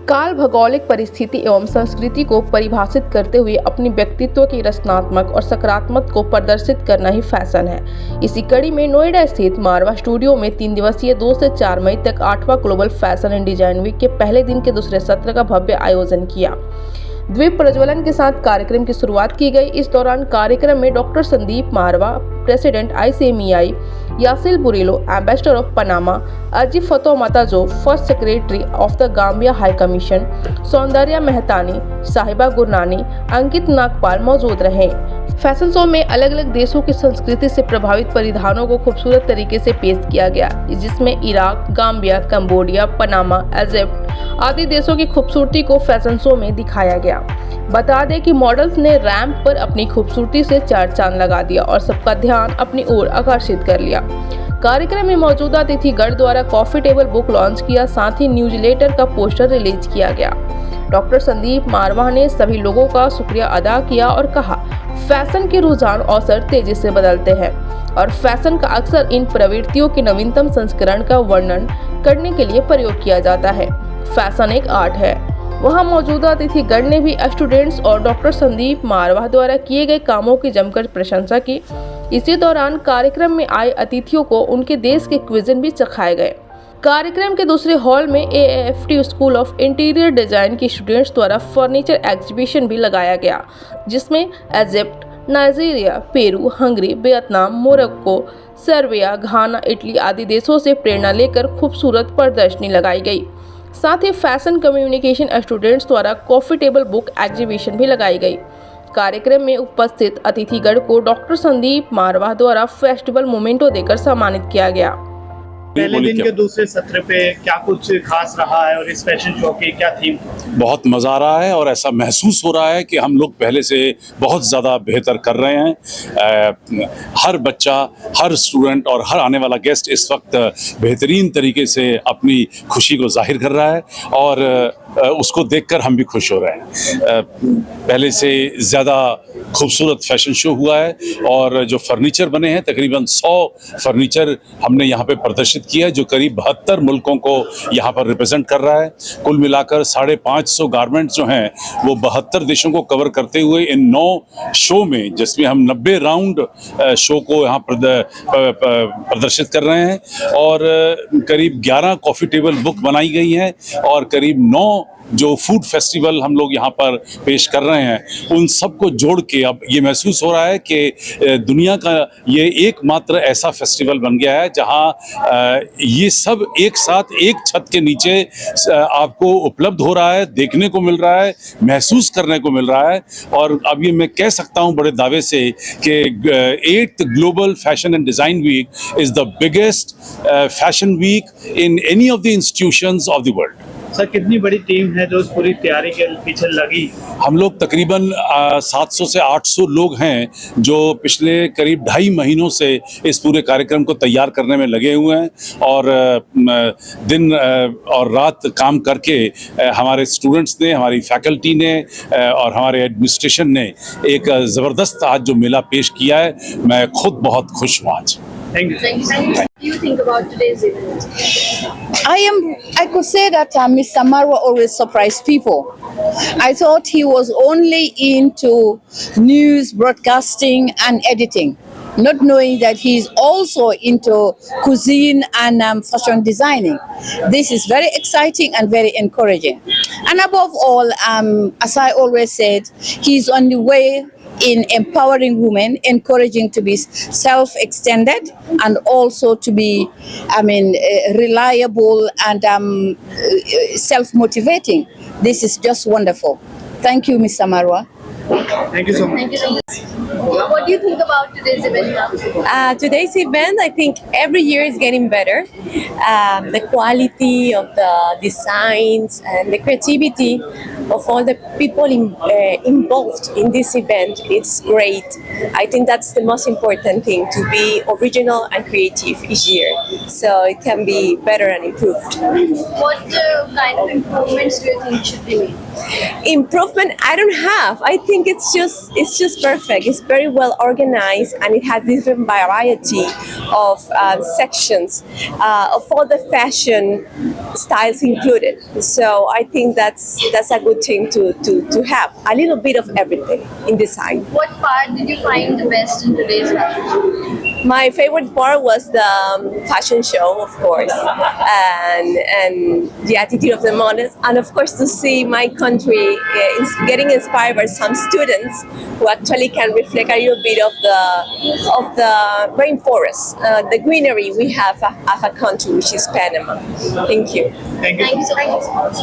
काल भौगोलिक परिस्थिति एवं संस्कृति को परिभाषित करते हुए अपनी व्यक्तित्व की रचनात्मक और सकारात्मक को प्रदर्शित करना ही फैशन है। इसी कड़ी में नोएडा स्थित मारवा स्टूडियो में 3 दिवसीय 2 से 4 मई तक 8वां global fashion and design week के पहले दिन के दूसरे सत्र का भव्य आयोजन किया। द्वीप प्रज्वलन के साथ कार्यक्रम की शुरुआत की गई। इस दौरान कार्यक्रम में doctor Sandeep Marwah, president ICMEI, Yasiel Burillo, ambassador of Panama, Aji Fatou जो first secretary of the Gambia high commission, Soundarya Mehtani, Sahiba Gurnani, अंकित नागपाल मौजूद रहे। फैशन शो में अलग अलग देशों की संस्कृति से प्रभावित परिधानों को खूबसूरत तरीके से पेश किया गया, जिसमें Iraq, Gambia, Cambodia, Panama, Egypt आदि देशों की खूबसूरती को फैशन शो में दिखाया गया। बता दें कि मॉडल्स ने रैंप पर अपनी खूबसूरती से चार चांद लगा दिया और सबका ध्यान अपनी ओर आकर्षित कर लिया। कार्यक्रम में मौजूदा अतिथिगण द्वारा कॉफी टेबल बुक लॉन्च किया, साथ ही न्यूज़लेटर का पोस्टर रिलीज किया गया। डॉक्टर संदीप मारवा ने सभी लोगों का शुक्रिया अदा किया और कहा, फैशन के रुझान अवसर तेजी से बदलते हैं और फैशन का अक्सर इन प्रवृत्तियों के नवीनतम संस्करण का वर्णन करने के लिए प्रयोग किया जाता है। फैशन एक आर्ट है। वहां मौजूदा अतिथिगण ने भी स्टूडेंट्स और डॉक्टर संदीप मारवा द्वारा किए गए कामों की जमकर प्रशंसा की। इसी दौरान कार्यक्रम में आए अतिथियों को उनके देश के क्विज़न भी चखाए गए। कार्यक्रम के दूसरे हॉल में AAFT school of interior design के स्टूडेंट्स द्वारा फर्नीचर एग्जीबिशन भी लगाया गया, जिसमें Egypt, Nigeria, Peru, Hungary, Vietnam, Morocco, Serbia, Ghana, Italy आदि देशों से प्रेरणा लेकर खूबसूरत प्रदर्शनी लगाई गई। साथ ही फैशन कम्युनिकेशन स्टूडेंट्स द्वारा कॉफी टेबल बुक एग्जीबिशन भी लगाई गई। कार्यक्रम में उपस्थित अतिथिगण को डॉक्टर संदीप मारवा द्वारा फेस्टिवल मोमेंटो देकर सम्मानित किया गया। पहले दिन के दूसरे सत्र पे क्या कुछ खास रहा है और इस फैशन शो की क्या थीम? बहुत मज़ा आ रहा है और ऐसा महसूस हो रहा है कि हम लोग पहले से बहुत ज़्यादा बेहतर कर रहे हैं। हर बच्चा, हर स्टूडेंट और हर आने वाला गेस्ट इस वक्त बेहतरीन तरीके से अपनी खुशी को जाहिर कर रहा है और उसको देखकर हम भी खुश हो रहे हैं। पहले से ज़्यादा खूबसूरत फैशन शो हुआ है और जो फर्नीचर बने हैं, तकरीबन 100 फर्नीचर हमने यहाँ पे प्रदर्शित किया है, जो करीब 72 मुल्कों को यहाँ पर रिप्रेजेंट कर रहा है। कुल मिलाकर 550 गारमेंट्स जो हैं वो 72 देशों को कवर करते हुए इन 9 शो में, जिसमें हम 90 राउंड शो को यहाँ प्रदर्शित कर रहे हैं और करीब 11 कॉफ़ी टेबल बुक बनाई गई हैं और करीब 9 जो फूड फेस्टिवल हम लोग यहाँ पर पेश कर रहे हैं, उन सब को जोड़ के अब ये महसूस हो रहा है कि दुनिया का ये एकमात्र ऐसा फेस्टिवल बन गया है जहाँ ये सब एक साथ एक छत के नीचे आपको उपलब्ध हो रहा है, देखने को मिल रहा है, महसूस करने को मिल रहा है। और अब ये मैं कह सकता हूँ बड़े दावे से कि 8th global fashion and design week is the biggest fashion week in any of the institutions of the world. Sir, कितनी बड़ी टीम है जो इस पूरी तैयारी के पीछे लगी? हम लोग तकरीबन 700 से 800 लोग हैं जो पिछले करीब 2.5 महीनों से इस पूरे कार्यक्रम को तैयार करने में लगे हुए हैं और दिन और रात काम करके हमारे स्टूडेंट्स ने, हमारी फैकल्टी ने और हमारे एडमिनिस्ट्रेशन ने एक ज़बरदस्त आज जो मेला पेश किया है, मैं खुद बहुत खुश हूँ आज। Thank you. What do you think about today's event? I could say that Mr. Marwa always surprised people. I thought he was only into news, broadcasting and editing, not knowing that he's also into cuisine and fashion designing. This is very exciting and very encouraging. And above all, as I always said, he's on the way in empowering women, encouraging to be self-extended and also to be, reliable and self-motivating. This is just wonderful. Thank you, Mr. Marwa. Thank you so much. Thank you so much. What do you think about today's event? Today's event, I think every year is getting better. The quality of the designs and the creativity of all the people involved in this event. It's great. I think that's the most important thing, to be original and creative each year, so it can be better and improved. What kind of improvements do you think should be made? Improvement I don't have. I think it's just perfect. It's very well organized, and it has different variety of sections of all the fashion styles included. So I think that's a good thing to have a little bit of everything in design. What part did you find the best in today's fashion? My favorite part was the fashion show, of course, and the attitude of the models, and of course to see my country getting inspired by some students who actually can reflect a little bit of the rainforest, the greenery we have as a country, which is Panama. Thank you. Thank you. Thank you so much.